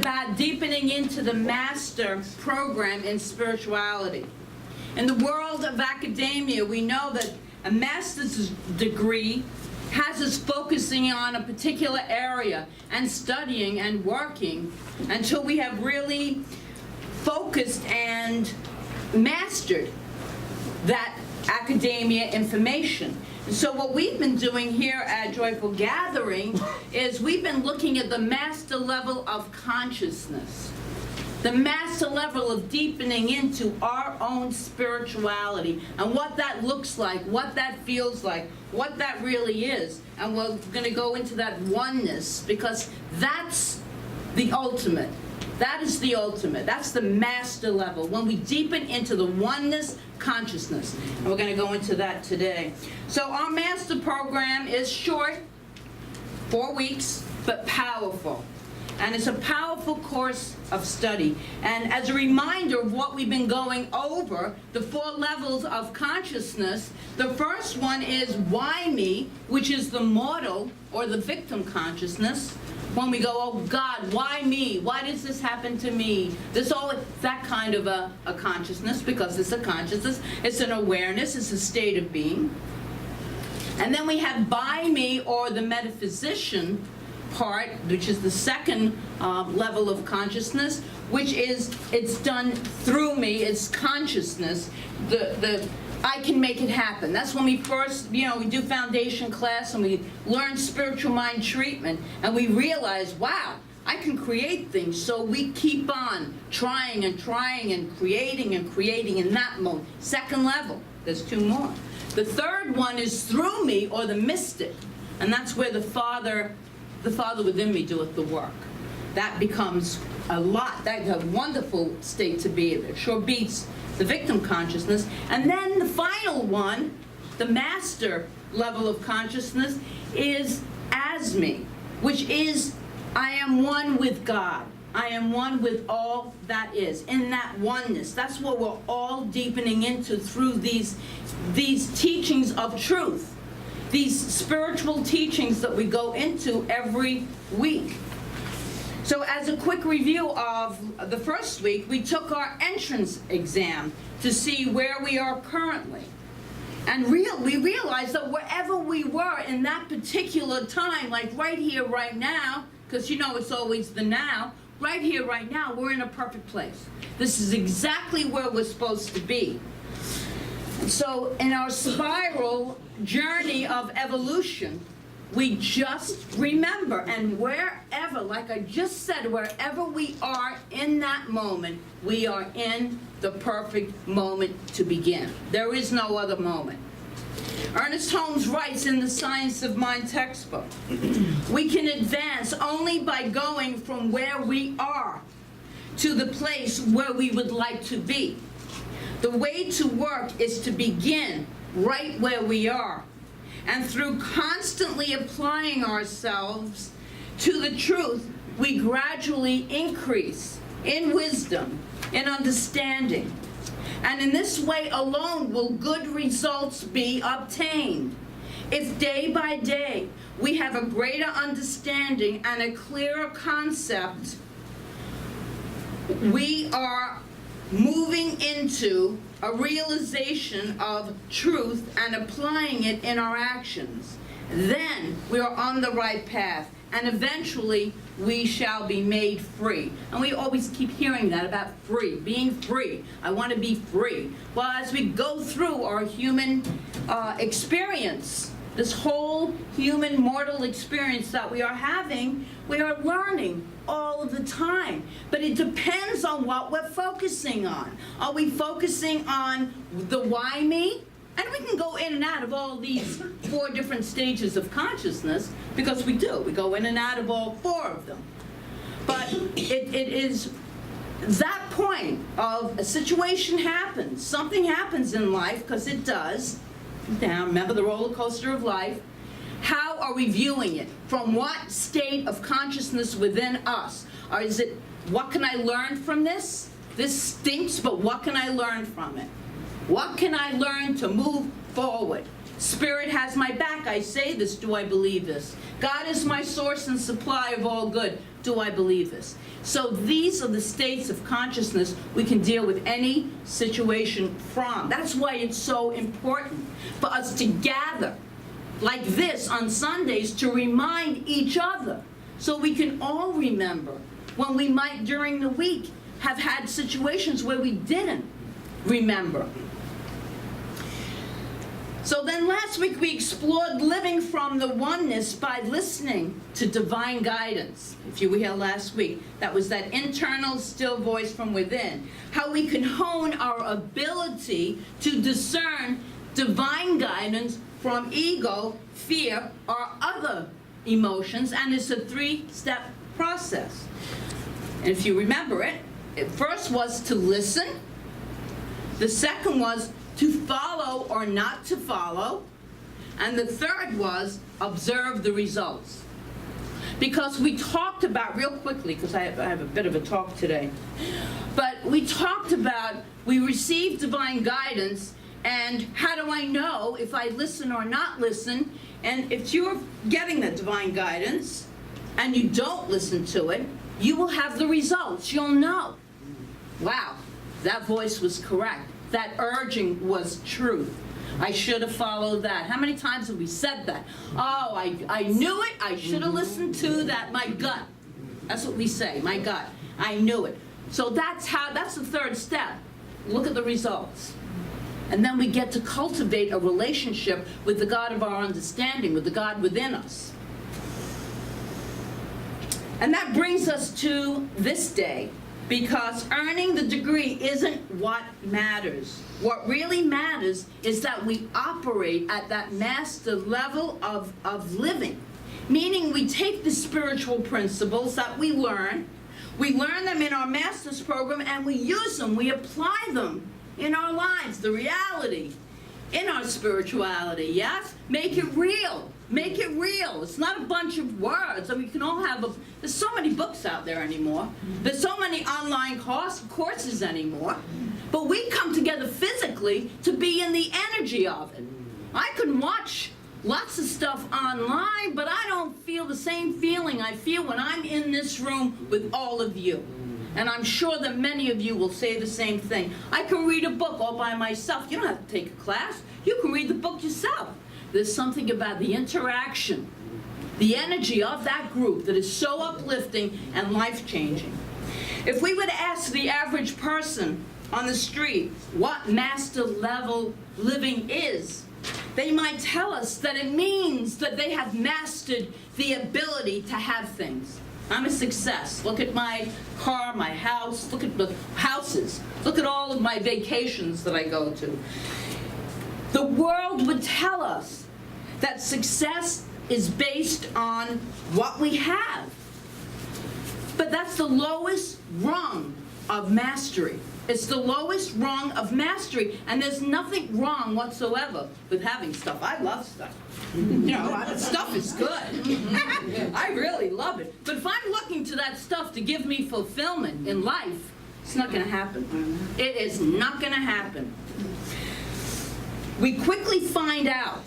about deepening into the master program in spirituality. In the world of academia, we know that a master's degree has us focusing on a particular area and studying and working until we have really focused and mastered that academia information. So what we've been doing here at Joyful Gathering is we've been looking at the master level of consciousness, the master level of deepening into our own spirituality and what that looks like, what that feels like, what that really is. And we're going to go into that oneness, because that's the ultimate. That is the ultimate. That's the master level, when we deepen into the oneness consciousness. And we're going to go into that today. So our master program is short, 4 weeks, but powerful. And it's a powerful course of study. And as a reminder of what we've been going over, the 4 levels of consciousness, the first one is why me, which is the mortal or the victim consciousness. When we go, oh God, why me? Why does this happen to me? There's always that kind of a consciousness, because it's a consciousness, it's an awareness, it's a state of being. And then we have by me, or the metaphysician part, which is the second level of consciousness, which is, it's done through me, it's consciousness. I can make it happen. That's when we first, we do foundation class and we learn spiritual mind treatment, and we realize, wow, I can create things. So we keep on trying and trying and creating in that mode. Second level, there's 2 more. The third one is through me, or the mystic, and that's where the Father within me doeth the work. That becomes a lot. That's a wonderful state to be in. It sure beats the victim consciousness. And then the final one, the master level of consciousness, is as me, which is I am one with God. I am one with all that is, in that oneness. That's what we're all deepening into through these teachings of truth, these spiritual teachings that we go into every week. So as a quick review of the first week, we took our entrance exam to see where we are currently. And we realized that wherever we were in that particular time, like right here, right now, because it's always the now, right here, right now, we're in a perfect place. This is exactly where we're supposed to be. So in our spiral journey of evolution, we just remember, and wherever, like I just said, wherever we are in that moment, we are in the perfect moment to begin. There is no other moment. Ernest Holmes writes in the Science of Mind textbook, we can advance only by going from where we are to the place where we would like to be. The way to work is to begin right where we are. And through constantly applying ourselves to the truth, we gradually increase in wisdom, in understanding. And in this way alone will good results be obtained. If day by day we have a greater understanding and a clearer concept, we are moving into a realization of truth and applying it in our actions. Then we are on the right path, and eventually we shall be made free. And we always keep hearing that about free, being free. I want to be free. Well, as we go through our human experience, this whole human mortal experience that we are having, we are learning all of the time. But it depends on what we're focusing on. Are we focusing on the why me? And we can go in and out of all these 4 different stages of consciousness, because we do. We go in and out of all 4 of them. But it is that point of a situation happens, something happens in life, because it does. Now, remember the roller coaster of life. How are we viewing it? From what state of consciousness within us? Or is it, what can I learn from this? This stinks, but what can I learn from it? What can I learn to move forward? Spirit has my back. I say this. Do I believe this? God is my source and supply of all good. Do I believe this? So these are the states of consciousness we can deal with any situation from. That's why it's so important for us to gather like this on Sundays to remind each other, so we can all remember when we might during the week have had situations where we didn't remember. So then last week we explored living from the oneness by listening to divine guidance. If you were here last week, that was that internal still voice from within. How we can hone our ability to discern divine guidance from ego, fear, or other emotions, and it's a 3-step process. And if you remember it, first was to listen. The second was to follow or not to follow. And the third was observe the results. Because we talked about, real quickly, because I have a bit of a talk today, but we talked about we received divine guidance, and how do I know if I listen or not listen? And if you're getting the divine guidance and you don't listen to it, you will have the results. You'll know. Wow, that voice was correct. That urging was truth. I should have followed that. How many times have we said that? Oh, I knew it. I should have listened to that. My gut. That's what we say. My gut. I knew it. So that's the third step. Look at the results. And then we get to cultivate a relationship with the God of our understanding, with the God within us. And that brings us to this day, because earning the degree isn't what matters. What really matters is that we operate at that master level of living, meaning we take the spiritual principles that we learn them in our master's program, and we use them, we apply them in our lives, the reality, in our spirituality, yes? Make it real. Make it real. It's not a bunch of words. I mean, we can all have there's so many books out there anymore. There's so many online courses anymore. But we come together physically to be in the energy of it. I can watch lots of stuff online, but I don't feel the same feeling I feel when I'm in this room with all of you. And I'm sure that many of you will say the same thing. I can read a book all by myself. You don't have to take a class. You can read the book yourself. There's something about the interaction, the energy of that group that is so uplifting and life-changing. If we were to ask the average person on the street what master level living is, they might tell us that it means that they have mastered the ability to have things. I'm a success. Look at my car, my house. Look at the houses. Look at all of my vacations that I go to. The world would tell us that success is based on what we have. But that's the lowest rung of mastery. It's the lowest rung of mastery, and there's nothing wrong whatsoever with having stuff. I love stuff. You know, stuff is good. I really love it. But if I'm looking to that stuff to give me fulfillment in life, it's not going to happen. It is not going to happen. We quickly find out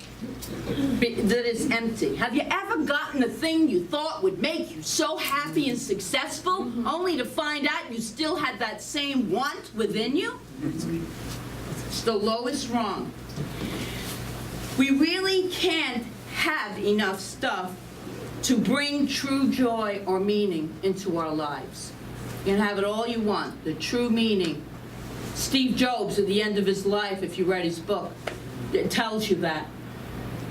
that it's empty. Have you ever gotten a thing you thought would make you so happy and successful, only to find out you still had that same want within you? It's the lowest rung. We really can't have enough stuff to bring true joy or meaning into our lives. You can have it all you want, the true meaning. Steve Jobs, at the end of his life, if you read his book, it tells you that.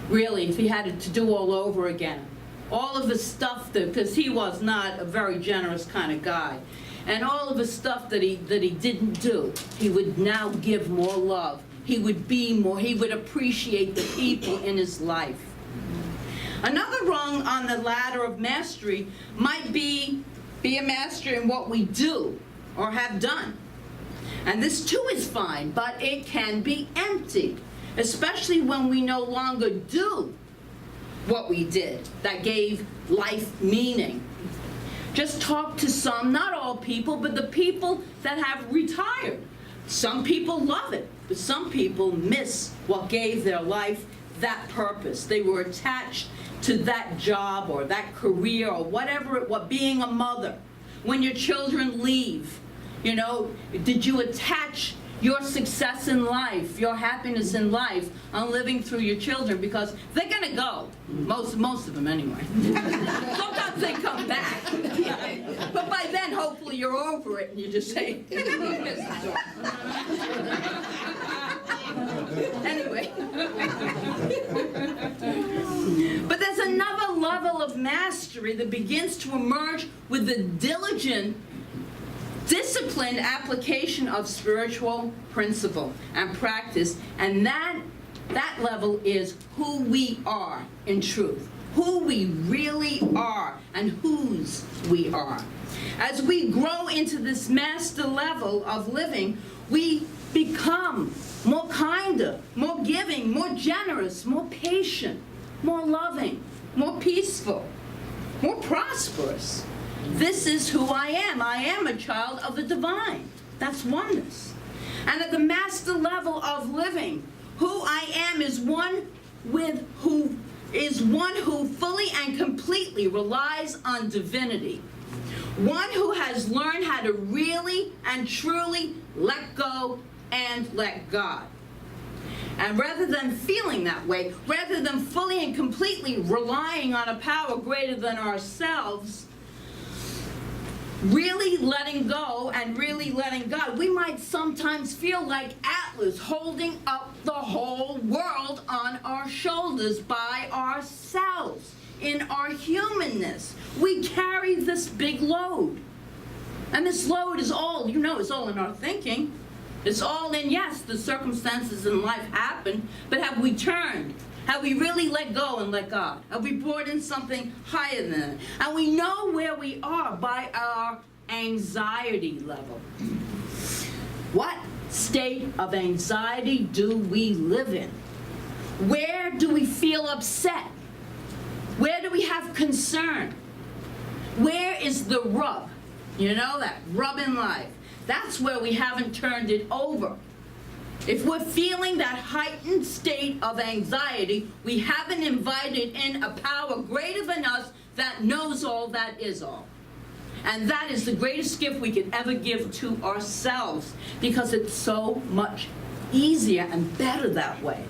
Really, if he had it to do all over again. All of the stuff that, because he was not a very generous kind of guy, and all of the stuff that he didn't do, he would now give more love. He would be more, he would appreciate the people in his life. Another rung on the ladder of mastery might be a master in what we do or have done. And this too is fine, but it can be emptied, especially when we no longer do what we did that gave life meaning. Just talk to some, not all people, but the people that have retired. Some people love it, but some people miss what gave their life that purpose. They were attached to that job or that career or whatever it was, being a mother. When your children leave, you know, did you attach your success in life, your happiness in life on living through your children? Because they're going to go. Most of them anyway. Sometimes they come back. But by then, hopefully, you're over it and you just say, anyway. But there's another level of mastery that begins to emerge with the diligent, disciplined application of spiritual principle and practice, and that level is who we are in truth, who we really are and whose we are. As we grow into this master level of living, we become more kinder, more giving, more generous, more patient, more loving, more peaceful, more prosperous. This is who I am. I am a child of the divine. That's oneness. And at the master level of living, who I am is one who fully and completely relies on divinity. One who has learned how to really and truly let go and let God. And rather than feeling that way, rather than fully and completely relying on a power greater than ourselves, really letting go and really letting God, we might sometimes feel like Atlas holding up the whole world on our shoulders by ourselves. In our humanness, we carry this big load. And this load is all, you know, it's all in our thinking. It's all in, yes, the circumstances in life happen, but have we turned? Have we really let go and let God? Have we brought in something higher than it? And we know where we are by our anxiety level. What state of anxiety do we live in? Where do we feel upset? Where do we have concern? Where is the rub? You know, that rub in life. That's where we haven't turned it over. If we're feeling that heightened state of anxiety, we haven't invited in a power greater than us that knows all, that is all. And that is the greatest gift we could ever give to ourselves, because it's so much easier and better that way.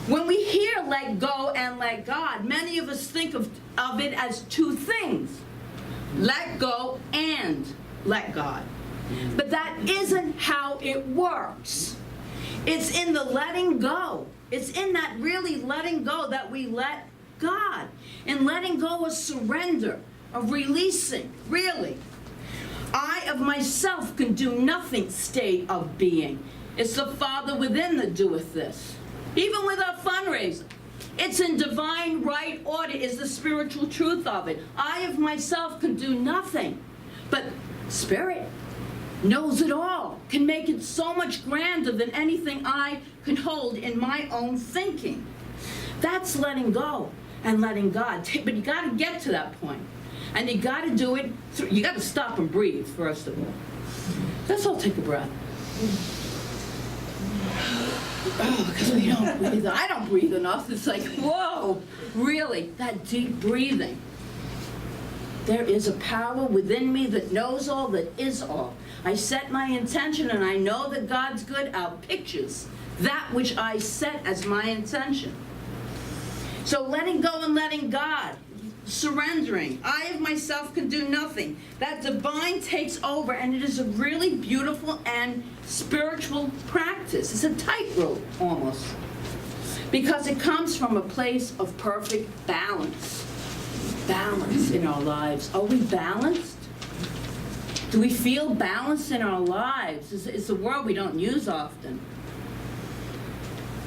When we hear let go and let God, many of us think of it as two things. Let go and let God. But that isn't how it works. It's in the letting go. It's in that really letting go that we let God. In letting go of surrender, of releasing, really. I of myself can do nothing state of being. It's the Father within that doeth this. Even with our fundraiser. It's in divine right order is the spiritual truth of it. I of myself can do nothing. But Spirit knows it all, can make it so much grander than anything I can hold in my own thinking. That's letting go and letting God. But you got to get to that point. And you got to do it, you got to stop and breathe, first of all. Let's all take a breath. Oh, because we don't breathe. I don't breathe enough. It's like, whoa, really, that deep breathing. There is a power within me that knows all, that is all. I set my intention and I know that God's good outpictures that which I set as my intention. So letting go and letting God, surrendering. I of myself can do nothing. That divine takes over, and it is a really beautiful and spiritual practice. It's a tightrope almost, because it comes from a place of perfect balance. Balance in our lives. Are we balanced? Do we feel balanced in our lives? It's a word we don't use often.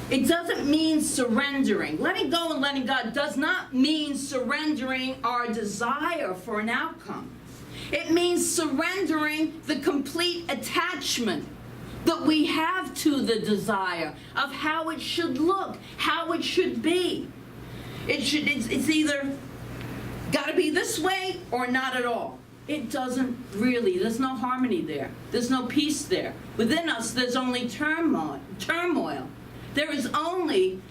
It doesn't mean surrendering. Letting go and letting God does not mean surrendering our desire for an outcome. It means surrendering the complete attachment that we have to the desire of how it should look, how it should be. It's either got to be this way or not at all. It doesn't really. There's no harmony there. There's no peace there. Within us, there's only turmoil. There is only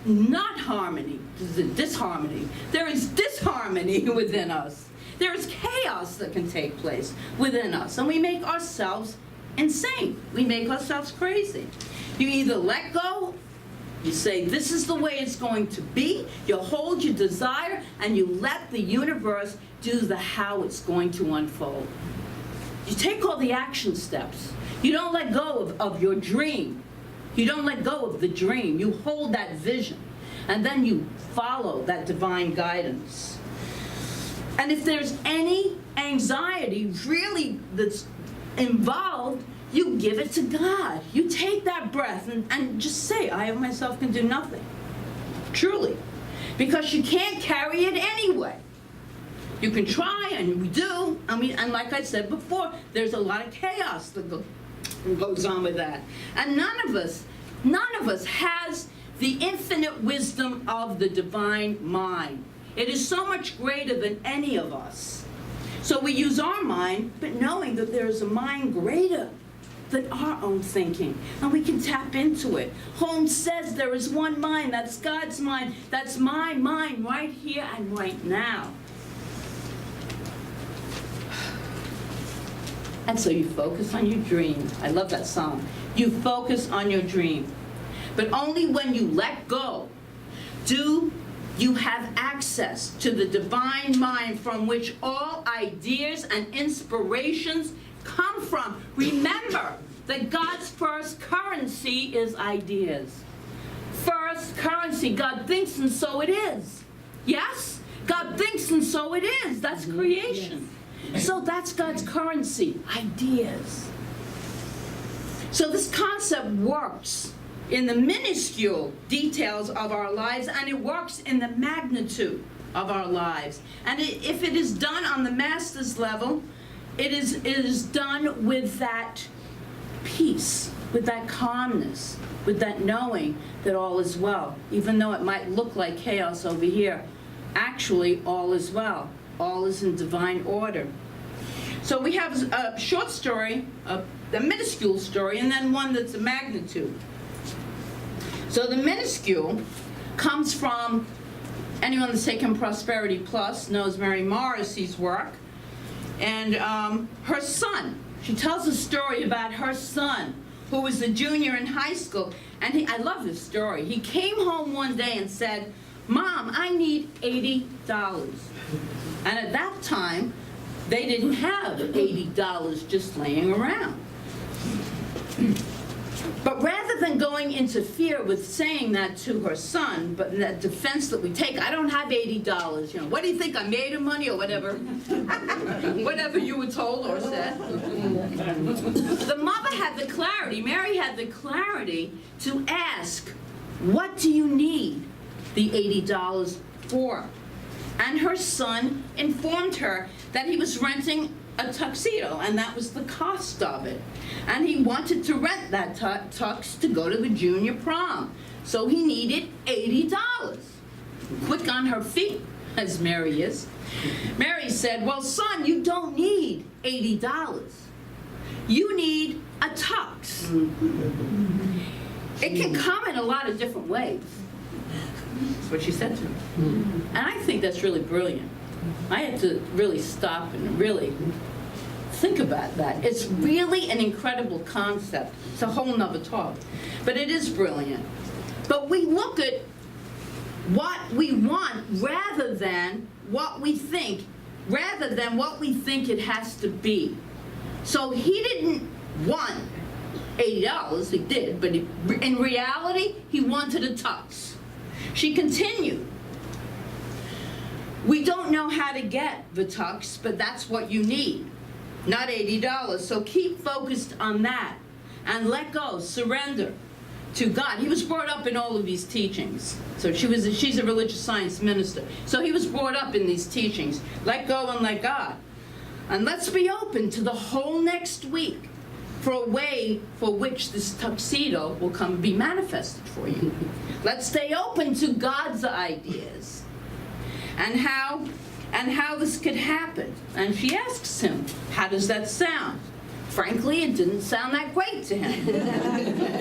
not harmony, this is disharmony. There is disharmony within us. There is chaos that can take place within us, and we make ourselves insane. We make ourselves crazy. You either let go, you say, this is the way it's going to be, you hold your desire, and you let the universe do the how it's going to unfold. You take all the action steps. You don't let go of your dream. You don't let go of the dream. You hold that vision, and then you follow that divine guidance. And if there's any anxiety really that's involved, you give it to God. You take that breath and just say, I of myself can do nothing. Truly. Because you can't carry it anyway. You can try, and we do. And like I said before, there's a lot of chaos that goes on with that. And none of us has the infinite wisdom of the divine mind. It is so much greater than any of us. So we use our mind, but knowing that there is a mind greater than our own thinking, and we can tap into it. Holmes says there is one mind, that's God's mind, that's my mind right here and right now. And so you focus on your dream. I love that song. You focus on your dream. But only when you let go do you have access to the divine mind from which all ideas and inspirations come from. Remember that God's first currency is ideas. First currency. God thinks and so it is. Yes? God thinks and so it is. That's creation. Yes. So that's God's currency. Ideas. So this concept works in the minuscule details of our lives, and it works in the magnitude of our lives. And if it is done on the master's level, it is done with that peace, with that calmness, with that knowing that all is well. Even though it might look like chaos over here, actually all is well. All is in divine order. So we have a short story, a minuscule story, and then one that's a magnitude. So the minuscule comes from, anyone that's taken Prosperity Plus knows Mary Morrissey's work. And her son, she tells a story about her son, who was a junior in high school. And I love this story. He came home one day and said, Mom, I need $80. And at that time, they didn't have $80 just laying around. But rather than going into fear with saying that to her son, but in that defense that we take, I don't have $80, you know, what do you think, I made of money or whatever? Whatever you were told or said. The mother had the clarity, Mary had the clarity to ask, what do you need the $80 for? And her son informed her that he was renting a tuxedo, and that was the cost of it. And he wanted to rent that tux to go to the junior prom. So he needed $80. Quick on her feet, as Mary is. Mary said, well, son, you don't need $80. You need a tux. It can come in a lot of different ways. That's what she said to me. And I think that's really brilliant. I had to really stop and really think about that. It's really an incredible concept. It's a whole nother talk. But it is brilliant. But we look at what we want rather than what we think it has to be. So he didn't want $80, he did, but in reality, he wanted a tux. She continued. We don't know how to get the tux, but that's what you need, not $80. So keep focused on that and let go, surrender to God. He was brought up in all of these teachings. So she's a religious science minister. So he was brought up in these teachings. Let go and let God. And let's be open to the whole next week for a way for which this tuxedo will come be manifested for you. Let's stay open to God's ideas. And how this could happen. And she asks him, how does that sound? Frankly, it didn't sound that great to him.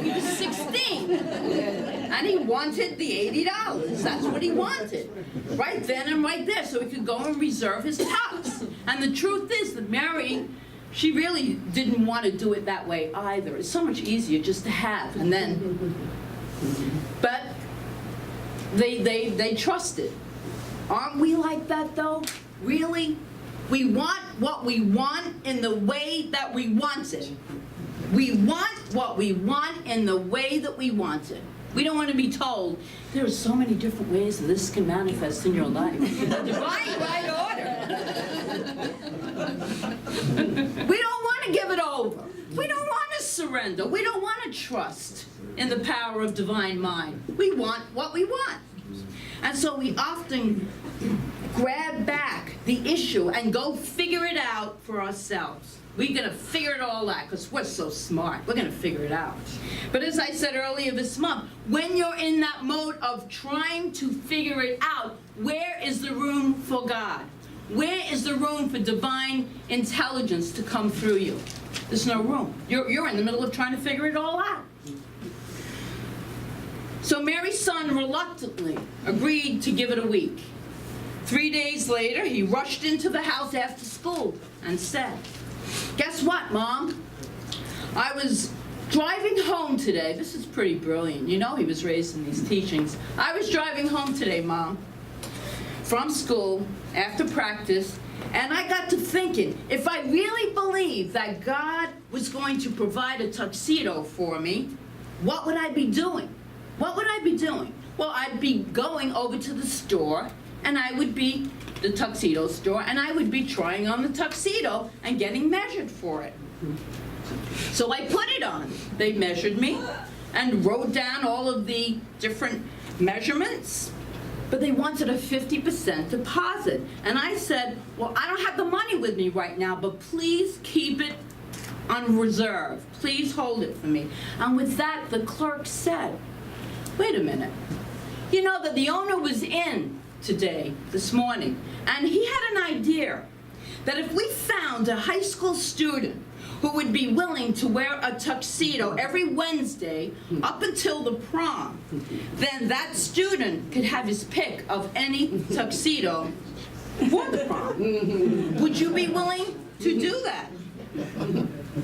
He was 16, and he wanted the $80. That's what he wanted, right then and right there, so he could go and reserve his tux. And the truth is that Mary, she really didn't want to do it that way either. It's so much easier just to have, and then, but they trusted. Aren't we like that though? Really? We want what we want in the way that we want it. We want what we want in the way that we want it. We don't want to be told, there are so many different ways that this can manifest in your life. The divine right order. We don't want to give it over. We don't want to surrender. We don't want to trust in the power of divine mind. We want what we want. And so we often grab back the issue and go figure it out for ourselves. We're going to figure it all out because we're so smart. We're going to figure it out. But as I said earlier this month, when you're in that mode of trying to figure it out, where is the room for God? Where is the room for divine intelligence to come through you? There's no room. You're in the middle of trying to figure it all out. So Mary's son reluctantly agreed to give it a week. 3 days later, he rushed into the house after school and said, "Guess what, Mom? I was driving home today." This is pretty brilliant. You know he was raised in these teachings. "I was driving home today, Mom, from school after practice, and I got to thinking, if I really believed that God was going to provide a tuxedo for me, what would I be doing? What would I be doing? Well, I'd be going over to the store, and I would be, the tuxedo store, and I would be trying on the tuxedo and getting measured for it. So I put it on. They measured me and wrote down all of the different measurements, but they wanted a 50% deposit. And I said, well, I don't have the money with me right now, but please keep it on reserve. Please hold it for me. And with that, the clerk said, wait a minute. You know that the owner was in today, this morning, and he had an idea that if we found a high school student who would be willing to wear a tuxedo every Wednesday up until the prom, then that student could have his pick of any tuxedo for the prom. Would you be willing to do that?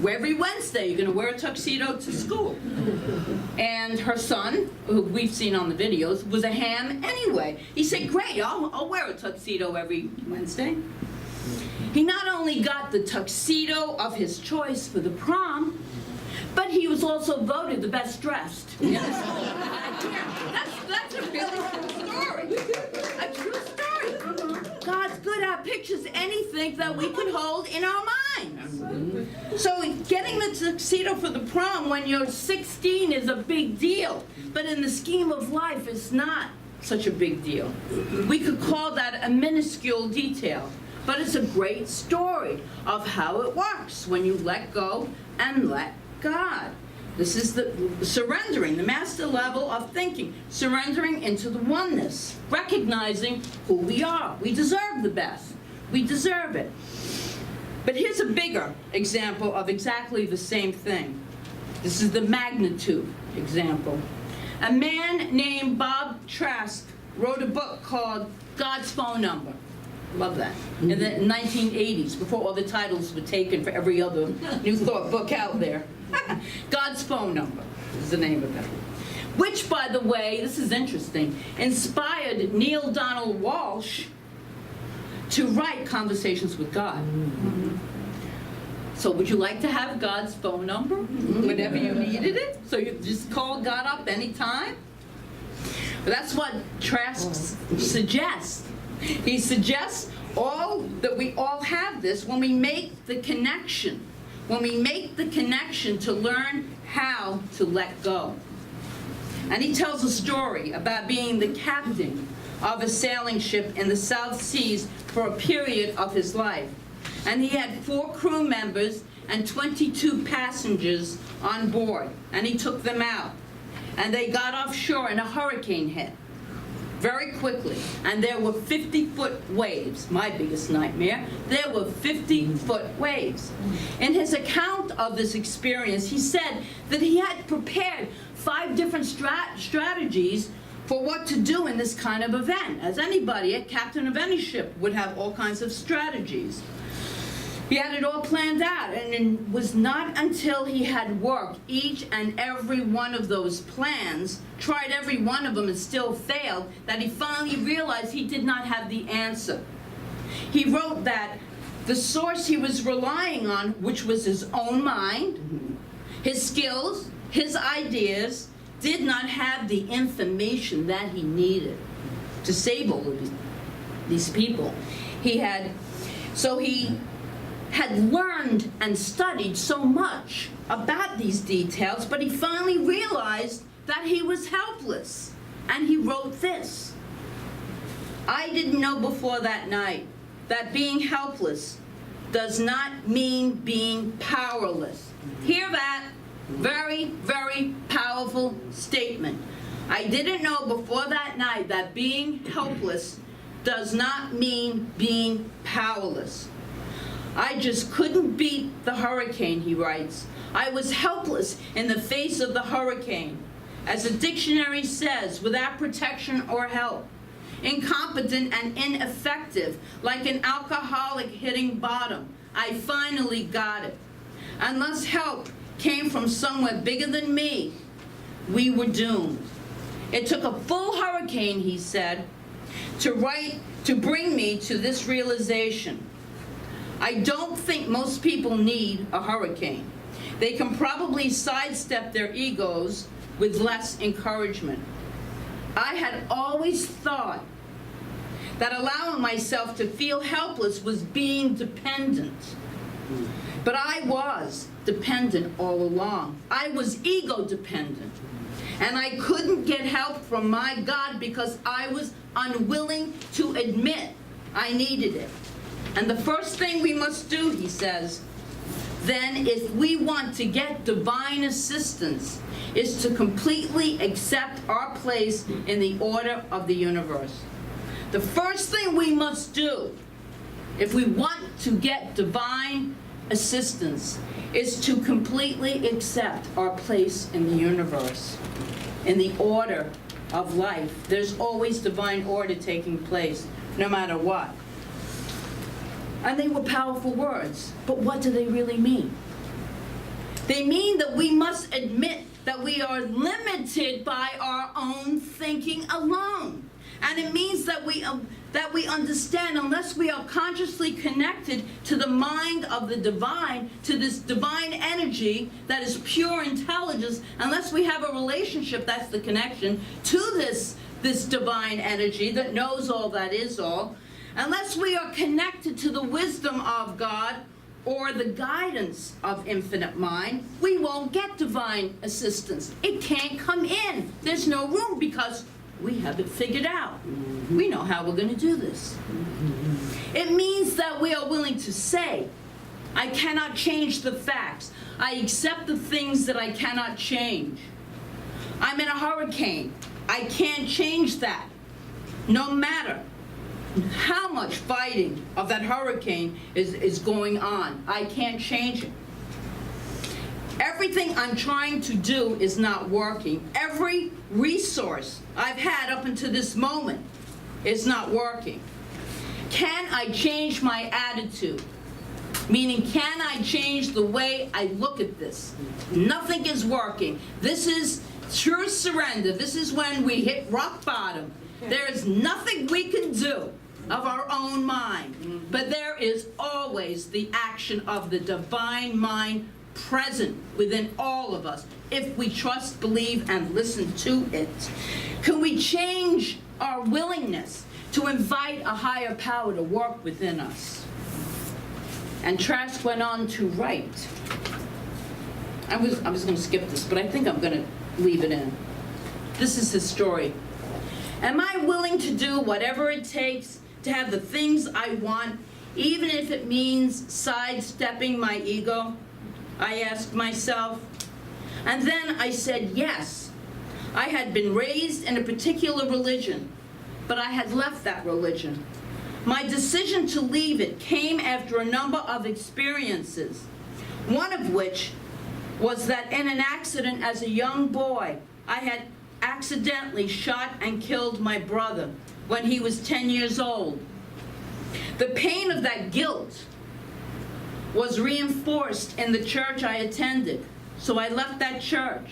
Every Wednesday, you're going to wear a tuxedo to school. And her son, who we've seen on the videos, was a ham anyway. He said, great, I'll wear a tuxedo every Wednesday. He not only got the tuxedo of his choice for the prom, but he was also voted the best dressed. That's a really true story. A true story. God's good at pictures anything that we can hold in our minds. So getting the tuxedo for the prom when you're 16 is a big deal. But in the scheme of life, it's not such a big deal. We could call that a minuscule detail. But it's a great story of how it works when you let go and let God. This is the surrendering, the master level of thinking, surrendering into the oneness, recognizing who we are. We deserve the best. We deserve it. But here's a bigger example of exactly the same thing. This is the magnitude example. A man named Bob Trask wrote a book called God's Phone Number. Love that. In the 1980s, before all the titles were taken for every other New Thought book out there. God's Phone Number is the name of it. Which, by the way, this is interesting, inspired Neil Donald Walsh to write Conversations with God. So would you like to have God's phone number whenever you needed it? So you just call God up anytime? But that's what Trask suggests. He suggests that we all have this when we make the connection. When we make the connection to learn how to let go. And he tells a story about being the captain of a sailing ship in the South Seas for a period of his life. And he had 4 crew members and 22 passengers on board. And he took them out. And they got offshore and a hurricane hit. very quickly, and there were 50-foot waves. My biggest nightmare. There were 50-foot waves. In his account of this experience, he said that he had prepared 5 different strategies for what to do in this kind of event. As anybody, a captain of any ship would have all kinds of strategies. He had it all planned out, and it was not until he had worked each and every one of those plans, tried every one of them and still failed, that he finally realized he did not have the answer. He wrote that the source he was relying on, which was his own mind, his skills, his ideas, did not have the information that he needed to save all of these people. He had learned and studied so much about these details, but he finally realized that he was helpless. And he wrote this: I didn't know before that night that being helpless does not mean being powerless. Hear that? Very, very powerful statement. I didn't know before that night that being helpless does not mean being powerless. I just couldn't beat the hurricane, he writes. I was helpless in the face of the hurricane. As the dictionary says, without protection or help. Incompetent and ineffective, like an alcoholic hitting bottom. I finally got it. Unless help came from somewhere bigger than me, we were doomed. It took a full hurricane, he said, to bring me to this realization. I don't think most people need a hurricane. They can probably sidestep their egos with less encouragement. I had always thought that allowing myself to feel helpless was being dependent. But I was dependent all along. I was ego dependent. And I couldn't get help from my God because I was unwilling to admit I needed it. And the first thing we must do, he says, then, if we want to get divine assistance, is to completely accept our place in the order of the universe. The first thing we must do, if we want to get divine assistance, is to completely accept our place in the universe, in the order of life. There's always divine order taking place, no matter what. And they were powerful words, but what do they really mean? They mean that we must admit that we are limited by our own thinking alone. And it means that we understand, unless we are consciously connected to the mind of the divine, to this divine energy that is pure intelligence, unless we have a relationship, that's the connection, to this divine energy that knows all, that is all, unless we are connected to the wisdom of God or the guidance of infinite mind, we won't get divine assistance. It can't come in. There's no room because we have it figured out. We know how we're going to do this. It means that we are willing to say, I cannot change the facts. I accept the things that I cannot change. I'm in a hurricane. I can't change that. No matter how much fighting of that hurricane is going on, I can't change it. Everything I'm trying to do is not working. Every resource I've had up until this moment is not working. Can I change my attitude? Meaning, can I change the way I look at this? Nothing is working. This is true surrender. This is when we hit rock bottom. There is nothing we can do of our own mind, but there is always the action of the divine mind present within all of us if we trust, believe, and listen to it. Can we change our willingness to invite a higher power to work within us? And Trask went on to write. I was going to skip this, but I think I'm going to leave it in. This is his story. Am I willing to do whatever it takes to have the things I want, even if it means sidestepping my ego? I asked myself. And then I said yes. I had been raised in a particular religion but I had left that religion. My decision to leave it came after a number of experiences, one of which was that in an accident as a young boy, I had accidentally shot and killed my brother when he was 10 years old. The pain of that guilt was reinforced in the church I attended, so I left that church.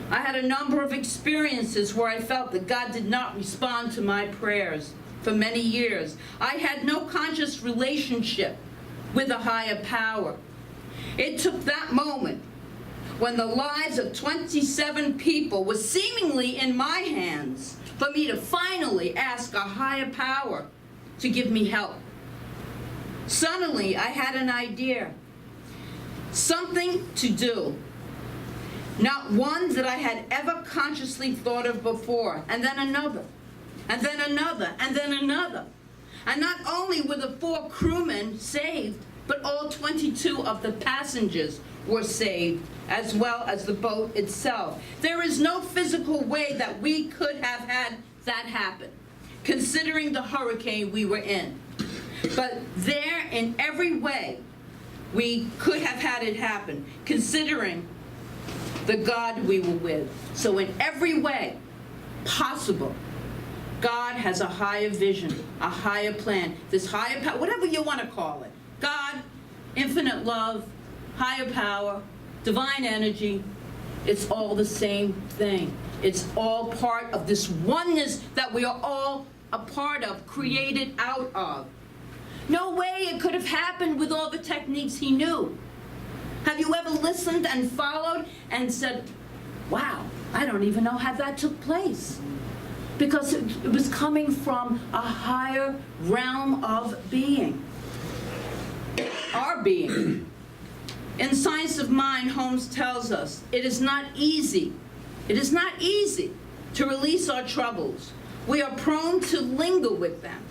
I had a number of experiences where I felt that God did not respond to my prayers for many years. I had no conscious relationship with a higher power. It took that moment when the lives of 27 people were seemingly in my hands for me to finally ask a higher power to give me help. Suddenly, I had an idea, something to do, not one that I had ever consciously thought of before, and then another, and then another, and then another. And not only were the 4 crewmen saved, but all 22 of the passengers were saved, as well as the boat itself. There is no physical way that we could have had that happen, considering the hurricane we were in. But there, in every way, we could have had it happen, considering the God we were with. So in every way possible, God has a higher vision, a higher plan, this higher power, whatever you want to call it. God, infinite love, higher power, divine energy, it's all the same thing. It's all part of this oneness that we are all a part of, created out of. No way it could have happened with all the techniques he knew. Have you ever listened and followed and said, wow, I don't even know how that took place? Because it was coming from a higher realm of being. Our being. In Science of Mind, Holmes tells us, it is not easy to release our troubles. We are prone to linger with them.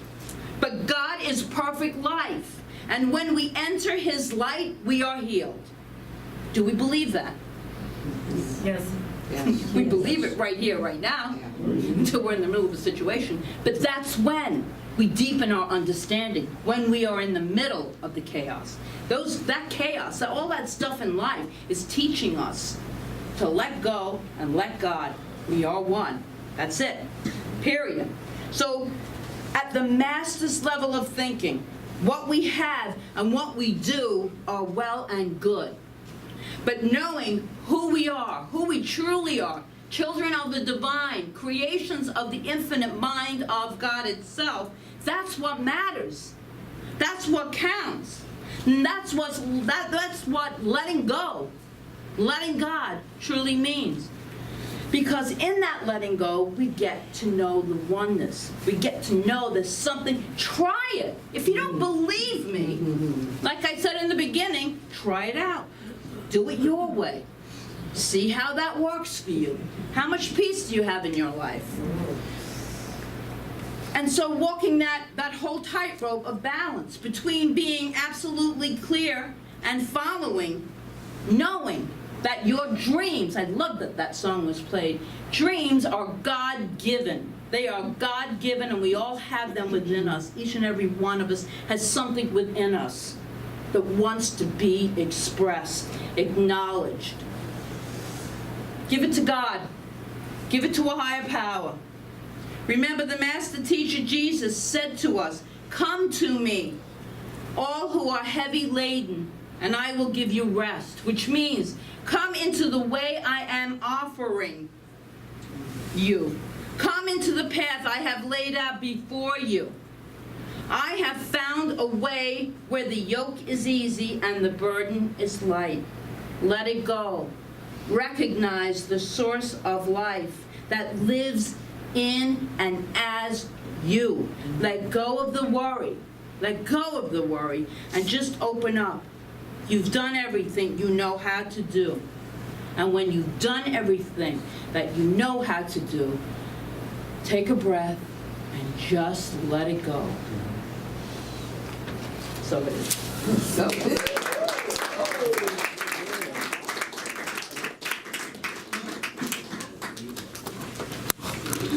But God is perfect life, and when we enter His light, we are healed. Do we believe that? Yes. We believe it right here, right now, until we're in the middle of a situation. But that's when we deepen our understanding, when we are in the middle of the chaos. That chaos, all that stuff in life is teaching us to let go and let God. We are one. That's it. Period. So, at the master's level of thinking, what we have and what we do are well and good. But knowing who we are, who we truly are, children of the divine, creations of the infinite mind of God itself, that's what matters. That's what counts. And that's what letting go, letting God truly means. Because in that letting go, we get to know the oneness. We get to know there's something. Try it. If you don't believe me, like I said in the beginning, try it out. Do it your way. See how that works for you. How much peace do you have in your life? And so walking that whole tightrope of balance between being absolutely clear and following, knowing that your dreams, I love that that song was played, dreams are God-given. They are God-given, and we all have them within us. Each and every one of us has something within us that wants to be expressed, acknowledged. Give it to God. Give it to a higher power. Remember, the Master Teacher Jesus said to us, "Come to me, all who are heavy laden, and I will give you rest," which means come into the way I am offering you. Come into the path I have laid out before you. I have found a way where the yoke is easy and the burden is light. Let it go. Recognize the source of life that lives in and as you. Let go of the worry. Let go of the worry and just open up. You've done everything you know how to do. And when you've done everything that you know how to do, take a breath and just let it go. So it is.